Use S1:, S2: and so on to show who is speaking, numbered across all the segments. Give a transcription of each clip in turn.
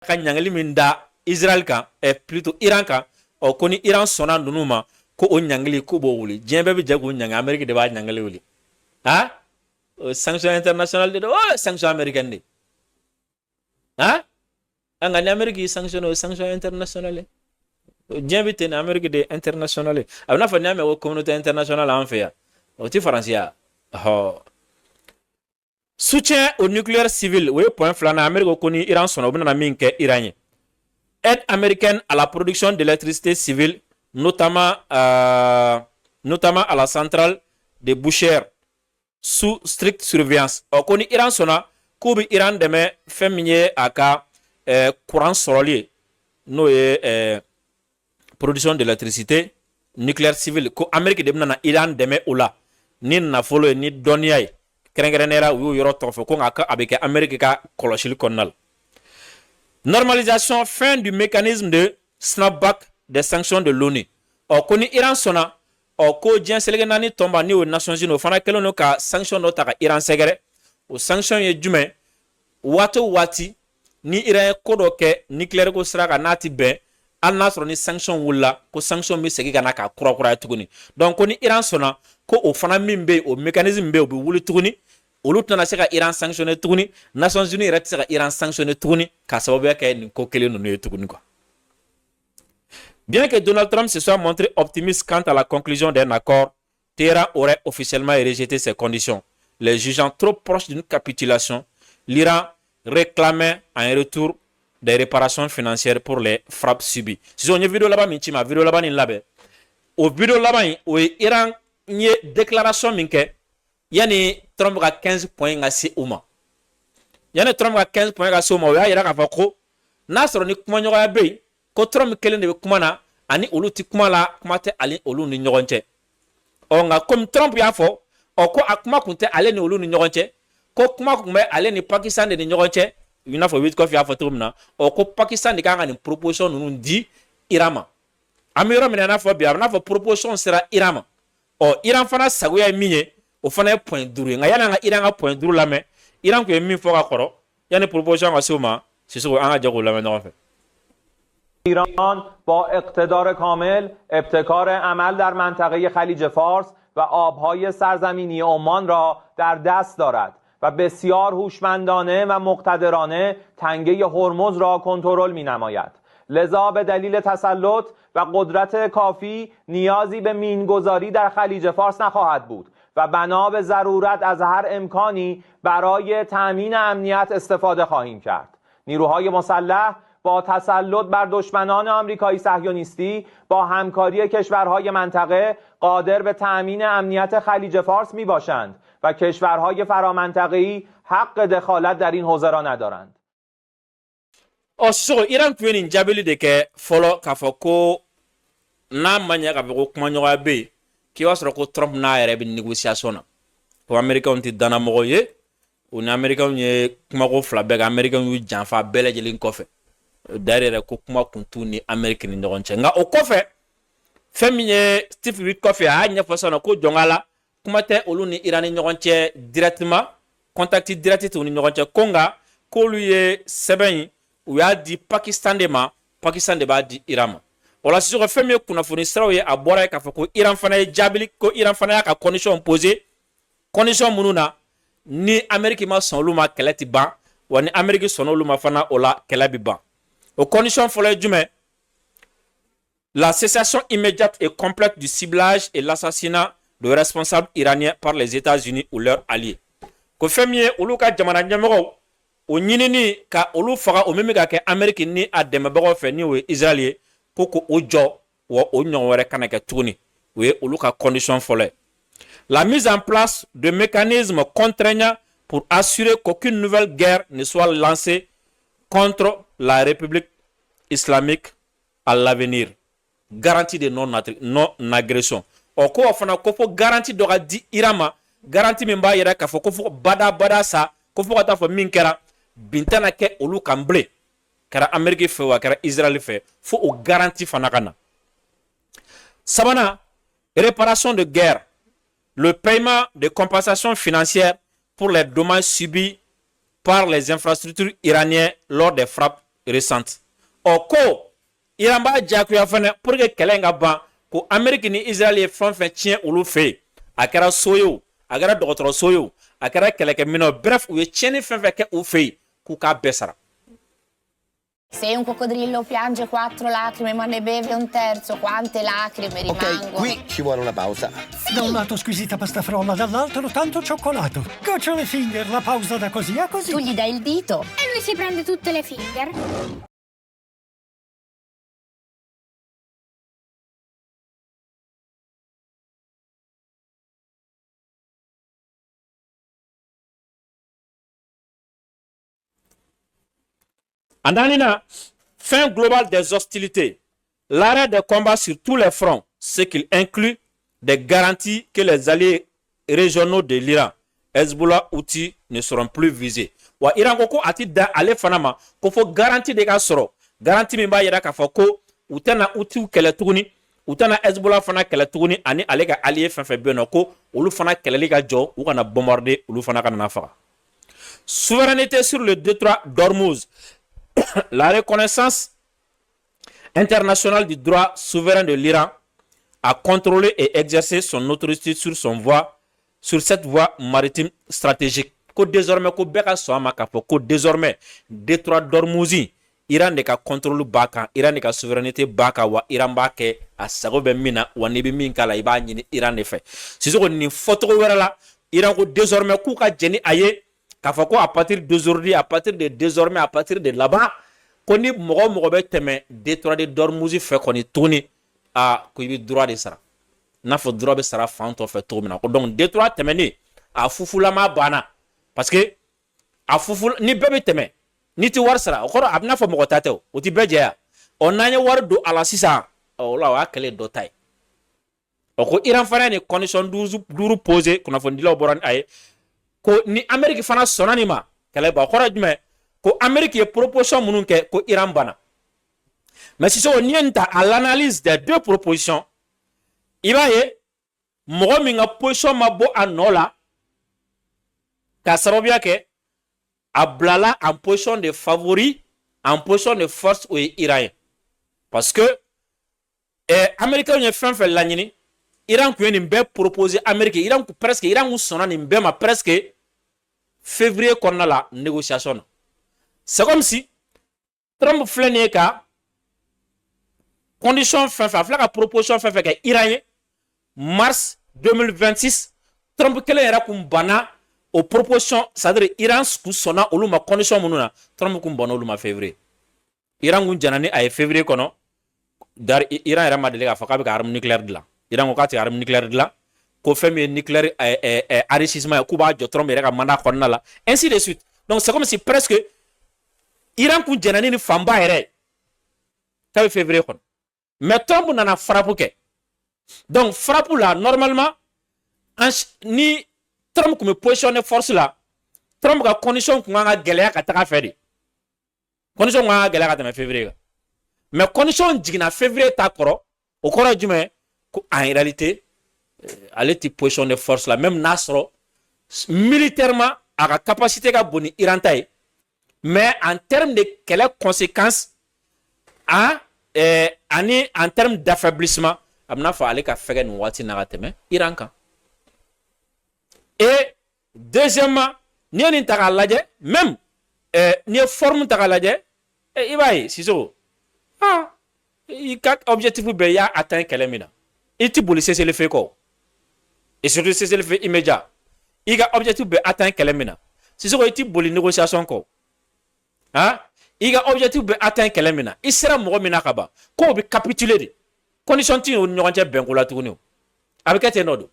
S1: ka ɲangali min da Israël kan plutôt Iran kan o ko ni Iran sɔnna ninnu ma ko o ɲangali ko b'o wuli diɲɛ bɛɛ bɛ jɛ k'o ɲangi Amérique de b'a ɲangali wuli sanction internationale de do sanction américaine de an ka ni Amérique y'i sanctionné o sanction internationale diɲɛ bɛ ten ni Amérique de internationale a bɛ n'a fɔ n'i y'a mɛn ko communauté internationale an fɛ yan o ti Faransi ya soutien au nucléaire civil o ye point filanan Amérique ko ni Iran sɔnna o bɛna min kɛ Iran ye aide américaine à la production d'électricité civile notamment à la centrale de Boucher sous stricte surveillance ko ni Iran sɔnna k'u bɛ Iran dɛmɛ fɛn min ye a ka courant sɔrɔli ye n'o ye production d'électricité nucléaire civile ko Amérique de bɛna na Iran dɛmɛ o la ni nafolo ye ni dɔnniya ye kɛrɛnkɛrɛnnenya u y'o yɔrɔ tɔgɔ fɔ ko nka a bɛ kɛ Amérique ka kɔlɔsili kɔnɔna la. Normalisation, fin du mécanisme de snapback des sanctions de l'ONU. Ko ni Iran sɔnna ko diɲɛ seleke naani tɔnba ni o Nations Unies o fana kɛlen don ka sanction dɔ ta ka Iran sɛgɛrɛ o sanction ye jumɛn waati o waati ni Iran ye ko dɔ kɛ nucléaire ko sira kan n'a ti bɛn hali n'a sɔrɔ ni sanction wulila ko sanction bɛ segin ka na ka kurakuraya tuguni donc ko ni Iran sɔnna ko o fana min bɛ yen o mécanisme bɛ yen o bɛ wuli tuguni olu tɛna se ka Iran sanctionner tuguni Nations Unies yɛrɛ tɛ se ka Iran sanctionner tuguni ka sababuya kɛ nin ko kelen ninnu ye tuguni quoi. Bien que Donald Trump se soit montré optimiste quant à la conclusion d'un accord, Téhéran aurait officiellement rejeté ces conditions. Les jugeant trop proches d'une capitulation, l'Iran réclamait en retour des réparations financières pour les frappes subies. Si on y a vidéo là-bas, vidéo là-bas, au vidéo là-bas, où Iran y a déclaration minke, yani Trump a 15 points à si ouma. Yani Trump a 15 points à si ouma, il y a un avocot, Nasr ni kuma nyoga be, ko Trump kelen de kuma na, ani olu ti kuma la, kuma te ali olu ni nyogonche. Nga comme Trump ya fo, ko akuma kunte ale ni olu ni nyogonche, ko kuma kumbe ale ni Pakistan de ni nyogonche, yuna fo wit kofi ya fo tumna, ko Pakistan de kanga ni proposition nunu di Irama. Amiro mena fo biya, na fo proposition sera Irama. Iran fana sagoya minye, o fana point duru nga yana nga Iran a point duru la me Iran ko min fo ka koro yani proposition ga suma siso anga jago la me no fe
S2: ایران با اقتدار کامل ابتکار عمل در منطقه خلیج فارس و آبهای سرزمینی عمان را در دست دارد و بسیار هوشمندانه و مقتدرانه تنگه هرمز را کنترل می‌نماید. لذا به دلیل تسلط و قدرت کافی نیازی به مینگذاری در خلیج فارس نخواهد بود و بنا به ضرورت از هر امکانی برای تأمین امنیت استفاده خواهیم کرد. نیروهای مسلح با تسلط بر دشمنان آمریکایی صهیونیستی با همکاری کشورهای منطقه قادر به تأمین امنیت خلیج فارس می باشند و کشورهای فرامنطقه‌ای حق دخالت در این حوزه را ندارند.
S1: Iran kueni njabili de ke folo kafoko na manya ka ko kuma nyoga be ki wasro ko Trump na yere bi négociation na ko American ti dana mo ye o na American ye kuma ko fla be American yu janfa bele jelin kofe derrière ko kuma kuntu ni American ni ngonche nga o kofe feminye Steve Witkoff a nya fasana ko jongala kuma te olu ni Iran ni ngonche directement contact direct ni ngonche konga ko lu ye seben ou y'a dit Pakistan de ma Pakistan de b'a di Iran ma wala si ko fɛn min ye kunnafoni siraw ye a bɔra ye k'a fɔ ko Iran fana ye jaabili ko Iran fana y'a ka condition posé condition minnu na ni Amérique ma sɔn olu ma kɛlɛ ti ban wa ni Amérique sɔnna olu ma fana o la kɛlɛ bi ban o condition fɔlɔ ye jumɛn la cessation immédiate et complète du ciblage et l'assassinat de responsables iraniens par les États-Unis ou leurs alliés ko fɛn min ye olu ka jamana ɲɛmɔgɔw o ɲinini ka olu faga o min bɛ ka kɛ Amérique ni a dɛmɛbagaw fɛ ni o ye Israël ye ko o jɔ wa o ɲɔgɔn wɛrɛ kana kɛ tuguni o ye olu ka condition fɔlɔ ye la mise en place de mécanismes contraignants pour assurer qu'aucune nouvelle guerre ne soit lancée contre la République islamique à l'avenir garantie de non-agression o ko fana ko fo garantie dɔ ka di Iran ma garantie min b'a yɛrɛ k'a fɔ ko fo bada sa ko fo ka taa fɔ min kɛra bintana ke olu kan bilen kɛra Amérique fɛ wa kɛra Israël fɛ fo o garantie fana ka na sabana réparation de guerre le paiement de compensation financière pour les dommages subis par les infrastructures iraniennes lors des frappes récentes. Ko Iran b'a jagoya fana pour que kɛlɛ in ka ban ko Amérique ni Israël ye fɛn fɛn tiɲɛ olu fɛ yen a kɛra so ye o a kɛra dɔgɔtɔrɔso ye o a kɛra kɛlɛkɛminɛn bref u ye tiɲɛni fɛn fɛn kɛ u fɛ yen k'u k'a bɛɛ sara.
S3: Se un coccodrillo piange 4 lacrime ma ne beve un terzo, quante lacrime rimangono?
S4: Ok, qui ci vuole una pausa.
S5: Da un lato squisita pasta frolla, dall'altro tanto cioccolato. Gocciole finger, la pausa da così a così.
S3: Tu gli dai il dito.
S6: E lui si prende tutte le finger.
S1: En Anina, fin globale des hostilités, l'arrêt des combats sur tous les fronts, ce qui inclut des garanties que les alliés régionaux de l'Iran, Hezbollah, Houthi, ne seront plus visés. Wa Iran ko ati da ale fanama ko fo garantie de ka soro garantie min ba yira ka fɔ ko u tɛna Houthi kɛlɛ tuguni u tɛna Hezbollah fana kɛlɛ tuguni ani ale ka allié fɛn fɛn bɛ yen nɔ ko olu fana kɛlɛli ka jɔ u kana bombarder olu fana ka na faga. Souveraineté sur le détroit d'Ormuz. La reconnaissance internationale du droit souverain de l'Iran à contrôler et exercer son autorité sur cette voie maritime stratégique. Ko désormais ko beka soama ka ko désormais détroit d'Ormuz Iran de ka contrôle baka Iran de ka souveraineté baka wa Iran ba ke a sago be mina wa ne bi min kala iba nyini Iran de fait siso ni photo wera la Iran ko désormais ku ka jeni aye ka fɔ ko à partir d'aujourd'hui à partir de désormais à partir de là-bas ko ni mɔgɔ bɛ tɛmɛ détroit d'Ormuz fɛ kɔni tuguni ko i bɛ droit de sara n'a fɔ droit bɛ sara fan tɔ fɛ cogo min na ko donc détroit tɛmɛni a fufulama banna parce que a fufu ni bɛɛ bɛ tɛmɛ ni ti wari sara o kɔrɔ a bɛ n'a fɔ mɔgɔ ta tɛ o ti bɛɛ jɛya n'an ye wari don a la sisan o la o y'a kɛlɛ dɔ ta ye ko Iran fana ni condition 12 posé kunnafonidilaw bɔra ni a ye ko ni Amérique fana sɔnna nin ma kɛlɛ ba kɔrɔ jumɛn ko Amérique ye proposition minnu kɛ ko Iran banna mais sisan n'i ye nin ta à l'analyse des deux propositions i b'a ye mɔgɔ min ka position ma bɔ a nɔ la k'a sababuya kɛ a bilala en position de favori en position de force o ye Iran ye parce que Américains ye fɛn fɛn laɲini Iran kun ye nin bɛɛ proposé Amérique Iran kun sɔnna nin bɛɛ ma presque février kɔnɔna la négociation na c'est comme si Trump filɛ nin ye ka condition fɛn fɛn a filɛ ka proposition fɛn fɛn kɛ Iran ye mars 2026 Trump kelen yɛrɛ kun banna o proposition c'est-à-dire Iran kun sɔnna olu ma condition minnu na Trump kun banna olu ma février Iran kun jɛna ni a ye février kɔnɔ dari Iran yɛrɛ ma deli k'a fɔ k'a bɛ ka arme nucléaire dilan Iran ko k'a tɛ arme nucléaire dilan ko fɛn min ye nucléaire enrichissement ye k'u b'a jɔ Trump yɛrɛ ka mandat kɔnɔna la ainsi de suite donc c'est comme si presque Iran kun jɛna ni fanba yɛrɛ k'a bɛ février kɔnɔ mais Trump nana frappe kɛ donc frappe la normalement ni Trump kun bɛ positionner force la Trump ka condition kun kan ka gɛlɛya ka taga fɛ de condition kun kan ka gɛlɛya ka tɛmɛ février kan mais condition jiginna février ta kɔrɔ o kɔrɔ jumɛn ko en réalité ale ti positionner force la même n'a sɔrɔ militairement a ka capacité ka bon ni Iran ta ye mais en termes de kɛlɛ conséquences ani en termes d'affaiblissement a bɛna fɔ ale ka fɛgɛ nin waati na ka tɛmɛ Iran kan et deuxièmement n'i ye nin ta k'a lajɛ même n'i ye forme ta k'a lajɛ i b'a ye Sisoko i ka objectif bɛɛ i y'a atteint kɛlɛ min na i ti boli cessez-le-feu kɔ et surtout cessez-le-feu immédiat i ka objectif bɛɛ atteint kɛlɛ min na Sisoko i ti boli négociation kɔ i ka objectif bɛɛ atteint kɛlɛ min na i sera mɔgɔ min na ka ban k'o bɛ capituler de condition ti o ni ɲɔgɔn cɛ bɛnko la tuguni o a bɛ kɛ ten nɔ don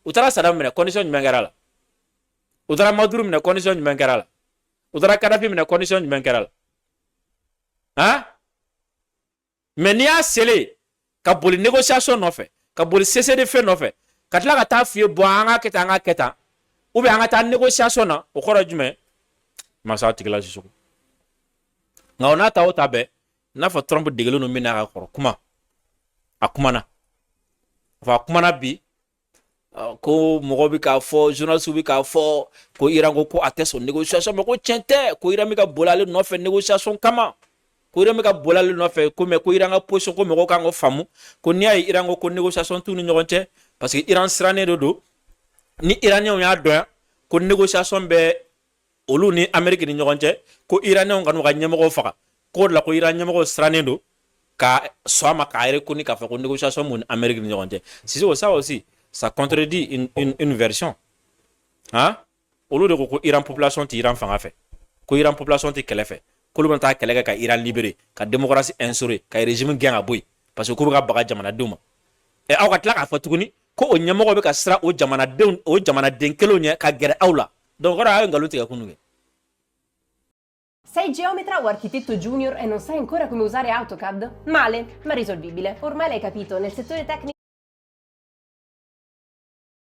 S1: u taara Saddam minɛ condition jumɛn kɛra la u taara Maduro minɛ condition jumɛn kɛra la u taara Kadhafi minɛ condition jumɛn kɛra la mais n'i y'a sele ka boli négociation nɔfɛ ka boli cessez-le-feu nɔfɛ ka tila ka taa f'i ye bon an ka kɛ tan an ka kɛ tan ou bien an ka taa négociation na o kɔrɔ jumɛn masa tigi la Sisoko nka o n'a ta o ta bɛɛ n'a fɔ Trump degelen don min na a ka kɔrɔ kuma a kumana a kumana bi ko mɔgɔ bɛ k'a fɔ journaliste bɛ k'a fɔ ko Iran ko a tɛ sɔn négociation mais ko tiɲɛ tɛ ko Iran bɛ ka boli ale nɔfɛ négociation kama ko Iran bɛ ka bɔla ale nɔfɛ ko mais ko Iran ka position ko mɔgɔw kan k'o faamu ko n'i y'a ye Iran ko négociation t'u ni ɲɔgɔn cɛ parce que Iran sirannen de don ni Iraniyɛnw y'a dɔn ko négociation bɛ olu ni Amérique ni ɲɔgɔn cɛ ko Iraniyɛnw ka n'u ka ɲɛmɔgɔw faga ko de la ko Iran ɲɛmɔgɔw sirannen don ka sɔn a ma k'a reconnu k'a fɔ ko négociation mun ni Amérique ni ɲɔgɔn cɛ Sisoko ça aussi ça contredit une version hein olu de ko Iran population ti Iran fanga fɛ ko Iran population ti kɛlɛ fɛ k'olu bɛna taa kɛlɛ kɛ ka Iran libérer ka démocratie instaurer ka régime gɛn ka bɔ yen parce que k'u bɛ ka baga jamanadenw ma aw ka tila k'a fɔ tuguni ko o ɲɛmɔgɔ bɛ ka siran o jamanaden kelenw ɲɛ ka gɛrɛ aw la donc kɔrɔ a ye nkalon tigɛ kunun kɛ.
S4: Sei geometra o architetto junior e non sai ancora come usare AutoCAD? Male, ma risolvibile. Ormai l'hai capito, nel settore tecnico